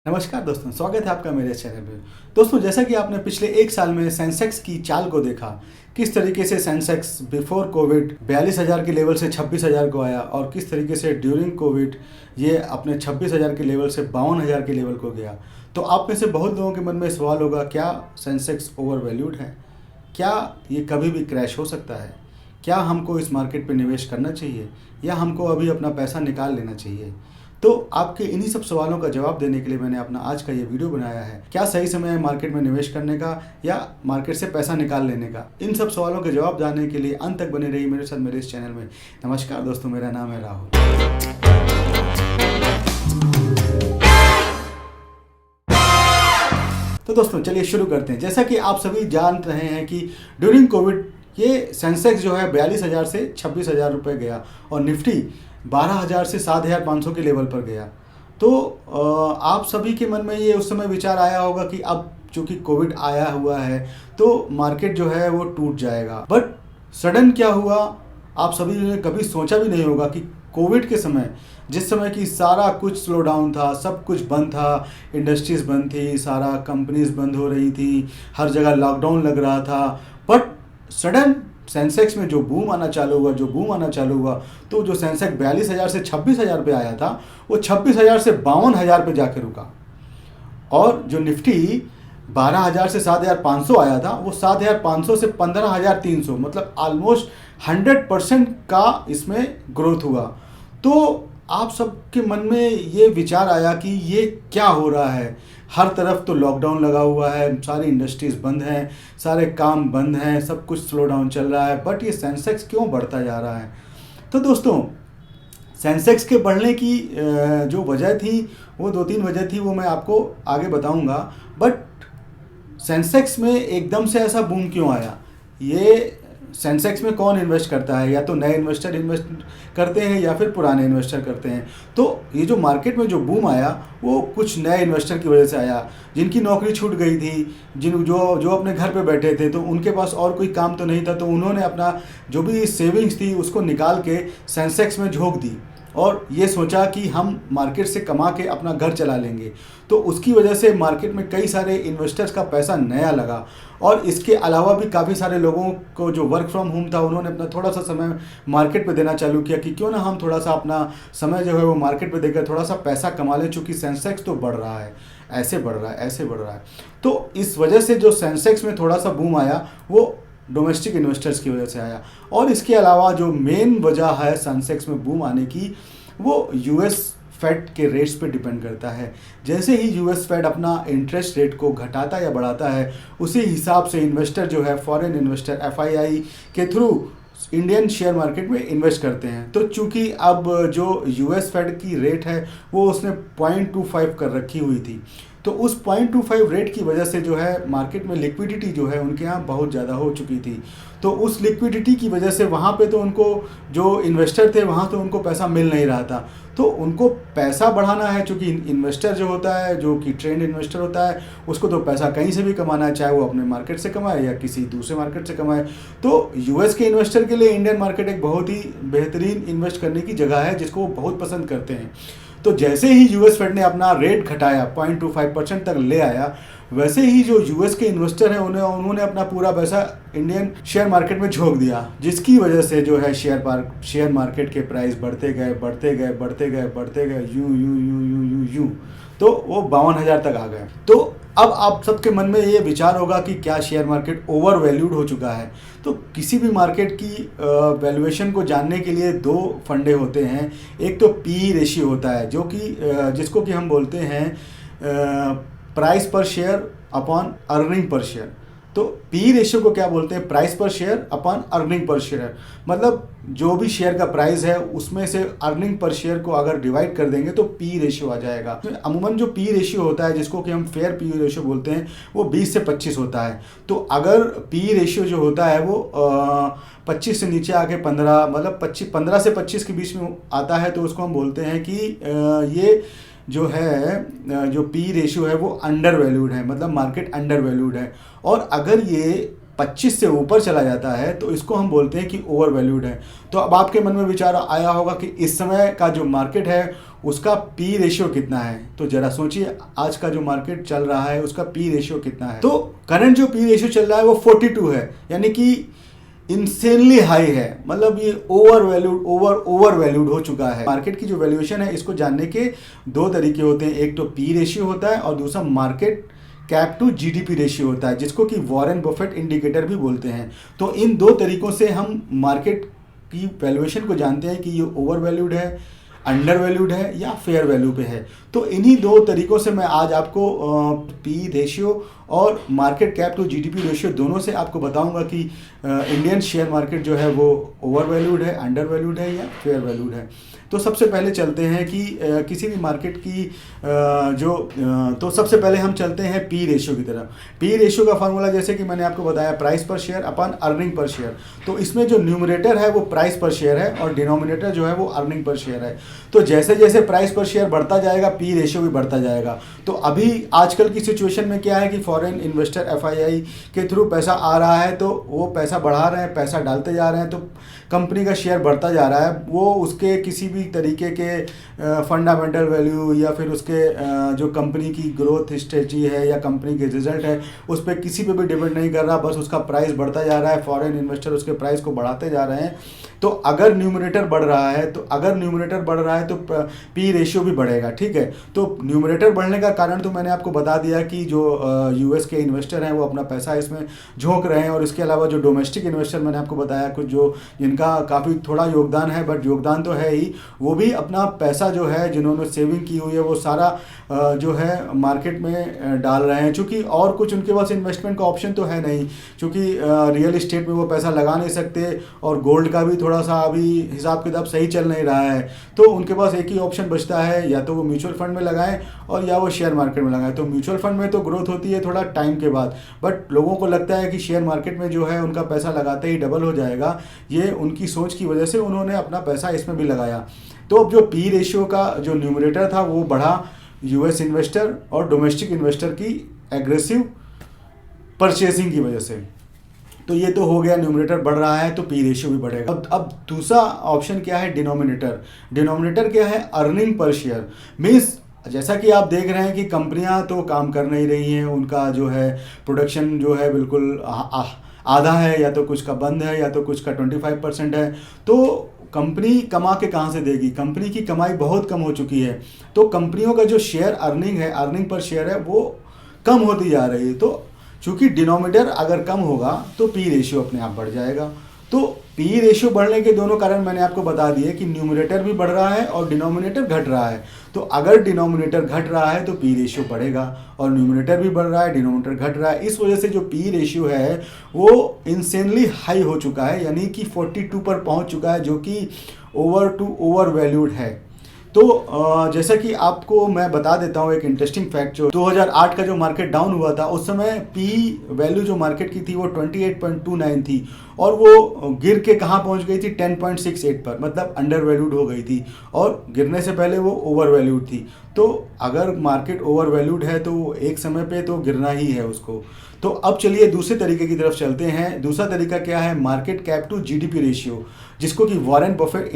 नमस्कार दोस्तों, स्वागत है आपका मेरे चैनल पे। दोस्तों, जैसा कि आपने पिछले एक साल में सेंसेक्स की चाल को देखा, किस तरीके से सेंसेक्स बिफोर कोविड 42,000 के लेवल से 26,000 को आया और किस तरीके से ड्यूरिंग कोविड ये अपने 26,000 के लेवल से 52,000 के लेवल को गया। तो आप में से बहुत लोगों के मन में सवाल होगा, क्या सेंसेक्स ओवर वैल्यूड है? क्या ये कभी भी क्रैश हो सकता है? क्या हमको इस मार्केट पे निवेश करना चाहिए या हमको अभी अपना पैसा निकाल लेना चाहिए? तो आपके इन्हीं सब सवालों का जवाब देने के लिए मैंने अपना आज का ये वीडियो बनाया है। क्या सही समय है मार्केट में निवेश करने का या मार्केट से पैसा निकाल लेने का? इन सब सवालों के जवाब जानने के लिए अंत तक बने रहिए मेरे साथ मेरे इस चैनल में। नमस्कार दोस्तों, मेरा नाम है राहुल। तो दोस्तों, चलिए शुरू करते हैं। जैसा कि आप सभी जान रहे हैं कि ड्यूरिंग कोविड ये सेंसेक्स जो है 42,000 से 26,000 रुपये गया और निफ्टी 12,000 से 7,500 के लेवल पर गया। तो आप सभी के मन में ये उस समय विचार आया होगा कि अब चूंकि कोविड आया हुआ है तो मार्केट जो है वो टूट जाएगा। बट सडन क्या हुआ, आप सभी ने कभी सोचा भी नहीं होगा कि कोविड के समय, जिस समय कि सारा कुछ स्लो डाउन था, सब कुछ बंद था, इंडस्ट्रीज बंद थी, सारा कंपनीज बंद हो रही थी, हर जगह लॉकडाउन लग रहा था, बट सडन सेंसेक्स में जो बूम आना चालू हुआ तो जो सेंसेक्स 42,000 से 26,000 पे आया था वो 26,000 से 52,000 पे जाके रुका और जो निफ्टी 12,000 से 7,500 आया था वो 7,500 से 15,300, मतलब ऑलमोस्ट 100% का इसमें ग्रोथ हुआ। तो आप सबके मन में ये विचार आया कि ये क्या हो रहा है? हर तरफ तो लॉकडाउन लगा हुआ है, सारी इंडस्ट्रीज बंद हैं, सारे काम बंद हैं, सब कुछ स्लो डाउन चल रहा है, बट ये सेंसेक्स क्यों बढ़ता जा रहा है? तो दोस्तों, सेंसेक्स के बढ़ने की जो वजह थी वो 2-3 वजह थी, वो मैं आपको आगे बताऊंगा। बट सेंसेक्स में एकदम से ऐसा बूम क्यों आया? ये सेंसेक्स में कौन इन्वेस्ट करता है? या तो नए इन्वेस्टर इन्वेस्ट करते हैं या फिर पुराने इन्वेस्टर करते हैं। तो ये जो मार्केट में जो बूम आया वो कुछ नए इन्वेस्टर की वजह से आया, जिनकी नौकरी छूट गई थी, जो अपने घर पे बैठे थे, तो उनके पास और कोई काम तो नहीं था, तो उन्होंने अपना जो भी सेविंग्स थी उसको निकाल के सेंसेक्स में झोंक दी और ये सोचा कि हम मार्केट से कमा के अपना घर चला लेंगे। तो उसकी वजह से मार्केट में कई सारे इन्वेस्टर्स का पैसा नया लगा और इसके अलावा भी काफ़ी सारे लोगों को जो वर्क फ्रॉम होम था उन्होंने अपना थोड़ा सा समय मार्केट पे देना चालू किया कि क्यों ना हम थोड़ा सा अपना समय जो है वो मार्केट पे देकर थोड़ा सा पैसा कमा लें, चूँकि सेंसेक्स तो बढ़ रहा है, ऐसे बढ़ रहा है, ऐसे बढ़ रहा है। तो इस वजह से जो सेंसेक्स में थोड़ा सा बूम आया वो डोमेस्टिक इन्वेस्टर्स की वजह से आया। और इसके अलावा जो मेन वजह है सेंसेक्स में बूम आने की, वो यूएस फेड के रेट्स पे डिपेंड करता है। जैसे ही यूएस फेड अपना इंटरेस्ट रेट को घटाता या बढ़ाता है, उसी हिसाब से इन्वेस्टर जो है, फॉरेन इन्वेस्टर एफआईआई के थ्रू इंडियन शेयर मार्केट में इन्वेस्ट करते हैं। तो चूंकि अब जो यूएस फेड की रेट है वो उसने 0.25 कर रखी हुई थी, तो उस 0.25 रेट की वजह से जो है मार्केट में लिक्विडिटी जो है उनके यहाँ बहुत ज़्यादा हो चुकी थी। तो उस लिक्विडिटी की वजह से वहाँ पे तो उनको, जो इन्वेस्टर थे वहाँ तो उनको पैसा मिल नहीं रहा था, तो उनको पैसा बढ़ाना है। चूँकि इन्वेस्टर जो होता है, जो कि ट्रेंड इन्वेस्टर होता है, उसको तो पैसा कहीं से भी कमाना है, चाहे वो अपने मार्केट से कमाए या किसी दूसरे मार्केट से कमाए। तो यूएस के इन्वेस्टर के लिए इंडियन मार्केट एक बहुत ही बेहतरीन इन्वेस्ट करने की जगह है, जिसको वो बहुत पसंद करते हैं। तो जैसे ही यूएस फेड ने अपना रेट घटाया, 0.25% तक ले आया, वैसे ही जो यूएस के इन्वेस्टर हैं उन्होंने अपना पूरा पैसा इंडियन शेयर मार्केट में झोंक दिया, जिसकी वजह से जो है शेयर मार्केट के प्राइस बढ़ते गए यूं तो वो 52,000 तक आ गए। तो अब आप सबके मन में ये विचार होगा कि क्या शेयर मार्केट ओवर वैल्यूड हो चुका है? तो किसी भी मार्केट की वैल्यूएशन को जानने के लिए दो फंडे होते हैं। एक तो पी रेशियो होता है, जो कि जिसको कि हम बोलते हैं प्राइस पर share upon earning per share. तो पी रेशियो को क्या बोलते हैं? प्राइस पर share upon earning per share. मतलब जो भी शेयर का प्राइस है उसमें से अर्निंग पर शेयर को अगर डिवाइड कर देंगे तो पी रेशियो आ जाएगा। तो अमूमन जो पी रेशियो होता है, जिसको कि हम फेयर पी रेशियो बोलते हैं, वो 20 से 25 होता है। तो अगर पी रेशियो जो होता है वो 25 से नीचे आके 15, मतलब 15 से 25 के बीच में आता है, तो उसको हम बोलते हैं कि ये जो है, जो पी रेशियो है वो अंडर वैल्यूड है, मतलब मार्केट अंडर वैल्यूड है। और अगर ये 25 से ऊपर चला जाता है तो इसको हम बोलते हैं कि ओवर वैल्यूड है। तो अब आपके मन में विचार आया होगा कि इस समय का जो मार्केट है उसका पी रेशियो कितना है। तो जरा सोचिए आज का जो मार्केट चल रहा है उसका पी रेशियो कितना है। तो करंट जो पी रेशियो चल रहा है वो 42 है, यानी कि इंसेनली हाई है, मतलब ये ओवर वैल्यूड हो चुका है। मार्केट की जो वैल्यूएशन है इसको जानने के दो तरीके होते हैं, एक तो पी रेशियो होता है और दूसरा market cap to GDP ratio होता है, जिसको कि वॉरेन बफेट इंडिकेटर भी बोलते हैं। तो इन दो तरीकों से हम मार्केट की वैल्यूएशन को जानते हैं कि ये ओवर वैल्यूड है, अंडर वैल्यूड है या फेयर वैल्यू पे है। तो इन्हीं दो तरीकों से मैं आज आपको पी रेशियो और market cap to GDP ratio दोनों से आपको बताऊंगा कि इंडियन शेयर मार्केट जो है वो ओवर वैल्यूड है, अंडर वैल्यूड है या फेयर वैल्यूड है। तो सबसे पहले चलते हैं कि किसी भी मार्केट की तो सबसे पहले हम चलते हैं पी रेशियो की तरफ। पी रेशियो का फार्मूला जैसे कि मैंने आपको बताया, प्राइस पर शेयर अपन अर्निंग पर शेयर। तो इसमें जो न्यूमरेटर है वो प्राइस पर शेयर है और डिनोमिनेटर जो है वो अर्निंग पर शेयर है। तो जैसे जैसे प्राइस पर शेयर बढ़ता जाएगा पी रेशियो भी बढ़ता जाएगा। तो अभी आजकल की सिचुएशन में क्या है कि फॉरेन इन्वेस्टर एफआईआई के थ्रू पैसा आ रहा है, तो वो पैसा बढ़ा रहे हैं, पैसा डालते जा रहे हैं, तो कंपनी का शेयर बढ़ता जा रहा है। वो उसके किसी भी तरीके के फंडामेंटल वैल्यू या फिर उसके जो कंपनी की ग्रोथ स्ट्रेटजी है या कंपनी के रिजल्ट है उस पर किसी पे भी डिपेंड नहीं कर रहा, बस उसका प्राइस बढ़ता जा रहा है, फॉरेन इन्वेस्टर उसके प्राइस को बढ़ाते जा रहे हैं। तो अगर न्यूमरेटर बढ़ रहा है तो पी रेशियो भी बढ़ेगा, ठीक है। तो न्यूमरेटर बढ़ने का कारण तो मैंने आपको बता दिया कि जो यूएस के इन्वेस्टर हैं वो अपना पैसा इसमें झोंक रहे हैं, और इसके अलावा जो डोमेस्टिक इन्वेस्टर मैंने आपको बताया कुछ जो जिनका काफ़ी थोड़ा योगदान है, बट योगदान तो है ही, वो भी अपना पैसा जो है जिन्होंने सेविंग की हुई है वो सारा जो है मार्केट में डाल रहे हैं। चूँकि और कुछ उनके पास इन्वेस्टमेंट का ऑप्शन तो है नहीं, चूँकि रियल इस्टेट में वो पैसा लगा नहीं सकते और गोल्ड का भी थोड़ा सा अभी हिसाब किताब सही चल नहीं रहा है। तो उनके पास एक ही ऑप्शन बचता है, या तो वो म्यूचुअल फंड में लगाएं और या वो शेयर मार्केट में लगाएं। तो म्यूचुअल फंड में तो ग्रोथ होती है थोड़ा टाइम के बाद, बट लोगों को लगता है कि शेयर मार्केट में जो है उनका पैसा लगाते ही डबल हो जाएगा। ये उनकी सोच की वजह से उन्होंने अपना पैसा इसमें भी लगाया। तो अब जो पी रेशियो का जो न्यूमरेटर था वो बढ़ा यूएस इन्वेस्टर और डोमेस्टिक इन्वेस्टर की एग्रेसिव परचेजिंग की वजह से। तो ये तो हो गया, न्यूमरेटर बढ़ रहा है तो पी रेशियो भी बढ़ेगा। अब दूसरा ऑप्शन क्या है, डिनोमिनेटर क्या है, अर्निंग पर शेयर। मीन्स जैसा कि आप देख रहे हैं कि कंपनियां तो काम कर नहीं रही हैं, उनका जो है प्रोडक्शन जो है बिल्कुल आधा है, या तो कुछ का बंद है या तो कुछ का 25% है। तो कंपनी कमा के कहाँ से देगी, कंपनी की कमाई बहुत कम हो चुकी है। तो कंपनियों का जो शेयर अर्निंग पर शेयर है वो कम होती जा रही है। तो चूंकि डिनोमिनेटर अगर कम होगा तो पी रेशियो अपने आप बढ़ जाएगा। तो पी रेशियो बढ़ने के दोनों कारण मैंने आपको बता दिए कि न्यूमरेटर भी बढ़ रहा है और डिनोमिनेटर घट रहा है। तो अगर डिनोमिनेटर घट रहा है तो पी रेशियो बढ़ेगा, और न्यूमरेटर भी बढ़ रहा है, डिनोमिनेटर घट रहा है। इस वजह से जो पी रेशियो है वो इंसेनली हाई हो चुका है, यानी कि 42 पर पहुंच चुका है, जो कि ओवर वैल्यूड है। तो जैसा कि आपको मैं बता देता हूँ एक इंटरेस्टिंग फैक्ट, जो 2008 का जो मार्केट डाउन हुआ था उस समय पी वैल्यू जो मार्केट की थी वो 28.29 थी, और वो गिर के कहाँ पहुँच गई थी, 10.68 पर, मतलब अंडर वैल्यूड हो गई थी, और गिरने से पहले वो ओवर वैल्यूड थी। तो अगर मार्केट ओवर वैल्यूड है तो एक समय पे तो गिरना ही है उसको। तो अब चलिए दूसरे तरीके की तरफ चलते हैं। दूसरा तरीका क्या है, market cap to GDP ratio, जिसको कि वॉरेन बफेट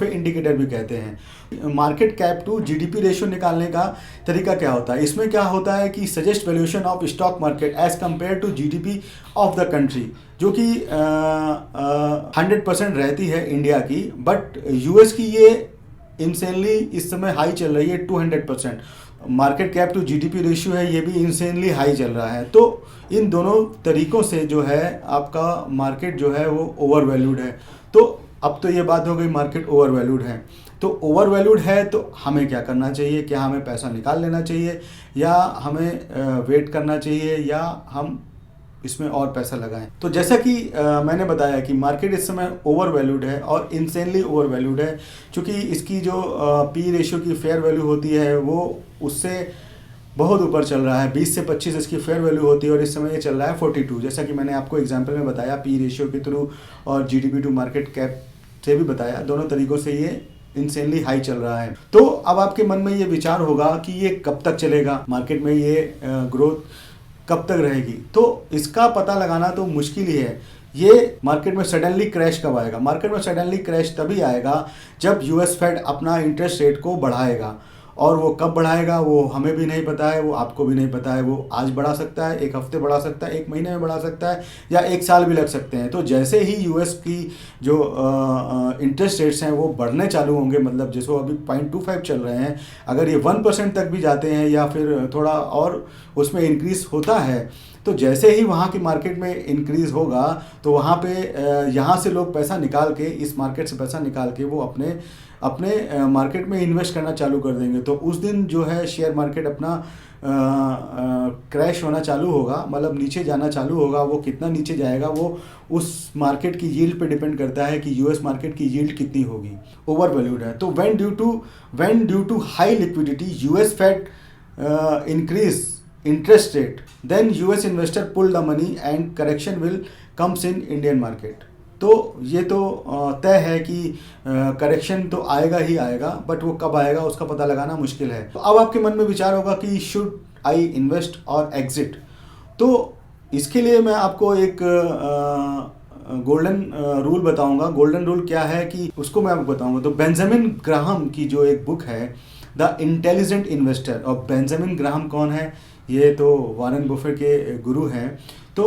इंडिकेटर भी कहते हैं। Market cap to GDP ratio निकालने का तरीका क्या होता है, इसमें क्या होता है कि suggest valuation of stock market as compare to GDP of the country, जो कि 100% रहती है इंडिया की, बट यूएस की ये इंसेनली इस समय हाई चल रही है 200%। Market cap to GDP ratio है, ये भी इंसेनली हाई चल रहा है। तो इन दोनों तरीकों से जो है आपका मार्केट जो है वो ओवर वैल्यूड है। तो अब तो ये बात हो गई मार्केट ओवर वैल्यूड है। तो ओवर वैल्यूड है तो हमें क्या करना चाहिए, क्या हमें पैसा निकाल लेना चाहिए, या हमें वेट करना चाहिए, या हम इसमें और पैसा लगाएं। तो जैसा कि मैंने बताया कि मार्केट इस समय ओवर वैल्यूड है और इंसेनली ओवर वैल्यूड है, क्योंकि इसकी जो पी रेशियो की फेयर वैल्यू होती है वो उससे बहुत ऊपर चल रहा है। 20 से 25 इसकी फेयर वैल्यू होती है और इस समय ये चल रहा है 42, जैसा कि मैंने आपको एग्जाम्पल में बताया पी रेशियो के थ्रू और जीडीपी टू मार्केट कैप से भी बताया। दोनों तरीक़ों से ये इंसेनली हाई चल रहा है। तो अब आपके मन में ये विचार होगा कि ये कब तक चलेगा, मार्केट में ये ग्रोथ कब तक रहेगी, तो इसका पता लगाना तो मुश्किल ही है। ये मार्केट में सडनली क्रैश कब आएगा? मार्केट में सडनली क्रैश तभी आएगा जब यूएस फेड अपना इंटरेस्ट रेट को बढ़ाएगा, और वो कब बढ़ाएगा वो हमें भी नहीं पता है, वो आपको भी नहीं पता है। वो आज बढ़ा सकता है, एक हफ्ते बढ़ा सकता है, एक महीने में बढ़ा सकता है, या एक साल भी लग सकते हैं। तो जैसे ही यूएस की जो इंटरेस्ट रेट्स हैं वो बढ़ने चालू होंगे, मतलब जैसे अभी 0.25 चल रहे हैं, अगर ये 1% तक भी जाते हैं या फिर थोड़ा और उसमें इंक्रीज होता है, तो जैसे ही वहाँ की मार्केट में इंक्रीज़ होगा तो वहाँ पे यहाँ से लोग पैसा निकाल के, इस मार्केट से पैसा निकाल के वो अपने अपने मार्केट में इन्वेस्ट करना चालू कर देंगे। तो उस दिन जो है शेयर मार्केट अपना क्रैश होना चालू होगा, मतलब नीचे जाना चालू होगा। वो कितना नीचे जाएगा वो उस मार्केट की यील्ड पे डिपेंड करता है कि यूएस मार्केट की यील्ड कितनी होगी, ओवर वैल्यूड है। तो when due to high liquidity US Fed increase interest rate, then US investor pull the money and correction will comes in Indian market। तो ये तो तय है कि करेक्शन तो आएगा ही आएगा, बट वो कब आएगा उसका पता लगाना मुश्किल है। तो अब आपके मन में विचार होगा कि शुड आई इन्वेस्ट और एग्जिट। तो इसके लिए मैं आपको एक गोल्डन रूल बताऊंगा। गोल्डन रूल क्या है कि उसको मैं आपको बताऊंगा। तो बेंजामिन ग्राहम की जो एक बुक है द इंटेलिजेंट इन्वेस्टर, और बेंजामिन ग्राहम कौन है? ये तो वॉरेन बफेट के गुरु हैं। तो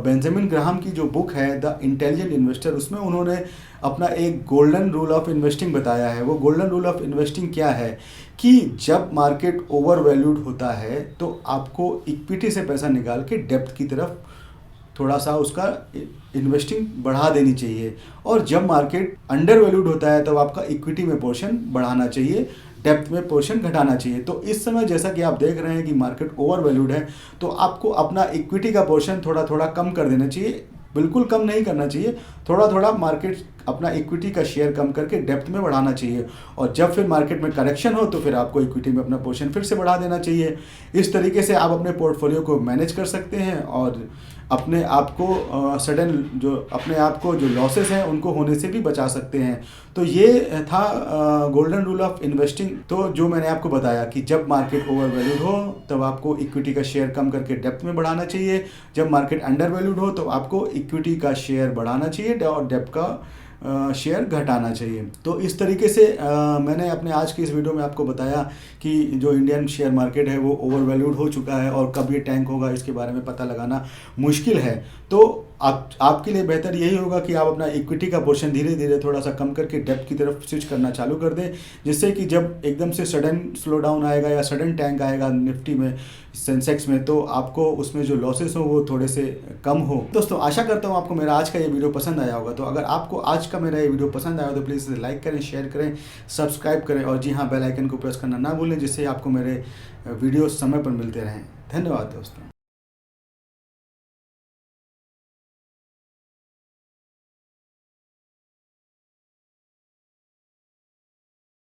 बेंजामिन ग्राहम की जो बुक है द इंटेलिजेंट इन्वेस्टर, उसमें उन्होंने अपना एक गोल्डन रूल ऑफ इन्वेस्टिंग बताया है। वो गोल्डन रूल ऑफ इन्वेस्टिंग क्या है कि जब मार्केट ओवर वैल्यूड होता है तो आपको इक्विटी से पैसा निकाल के डेप्थ की तरफ थोड़ा सा उसका इन्वेस्टिंग बढ़ा देनी चाहिए, और जब मार्केट अंडर वैल्यूड होता है तब आपका इक्विटी में पोर्शन बढ़ाना चाहिए, डेप्थ में पोर्शन घटाना चाहिए। तो इस समय जैसा कि आप देख रहे हैं कि मार्केट ओवर वैल्यूड है, तो आपको अपना इक्विटी का पोर्शन थोड़ा थोड़ा कम कर देना चाहिए, बिल्कुल कम नहीं करना चाहिए, थोड़ा थोड़ा मार्केट अपना इक्विटी का शेयर कम करके डेप्थ में बढ़ाना चाहिए, और जब फिर मार्केट में करेक्शन हो तो फिर आपको इक्विटी में अपना पोर्शन फिर से बढ़ा देना चाहिए। इस तरीके से आप अपने पोर्टफोलियो को मैनेज कर सकते हैं और अपने आप को अपने आप को जो लॉसेस हैं उनको होने से भी बचा सकते हैं। तो ये था गोल्डन रूल ऑफ इन्वेस्टिंग। तो जो मैंने आपको बताया कि जब मार्केट ओवर वैल्यूड हो तब आपको इक्विटी का शेयर कम करके डेप्थ में बढ़ाना चाहिए, जब मार्केट अंडर वैल्यूड हो तो आपको इक्विटी का शेयर बढ़ाना चाहिए और डेप्थ का शेयर घटाना चाहिए। तो इस तरीके से मैंने अपने आज की इस वीडियो में आपको बताया कि जो इंडियन शेयर मार्केट है वो ओवर वैल्यूड हो चुका है, और कब ये टैंक होगा इसके बारे में पता लगाना मुश्किल है। तो आपके लिए बेहतर यही होगा कि आप अपना इक्विटी का पोर्शन धीरे धीरे थोड़ा सा कम करके डेप्थ की तरफ स्विच करना चालू कर दें, जिससे कि जब एकदम से सडन स्लो डाउन आएगा या सडन टैंक आएगा निफ्टी में, सेंसेक्स में, तो आपको उसमें जो लॉसेस हो वो थोड़े से कम हो। दोस्तों आशा करता हूँ आपको मेरा आज का ये वीडियो पसंद आया होगा। तो अगर आपको आज का मेरा ये वीडियो पसंद आया तो प्लीज़ इसे लाइक करें, शेयर करें, सब्सक्राइब करें, और जी हाँ, बेल आइकन को प्रेस करना ना भूलें, जिससे आपको मेरे वीडियो समय पर मिलते रहें। धन्यवाद दोस्तों।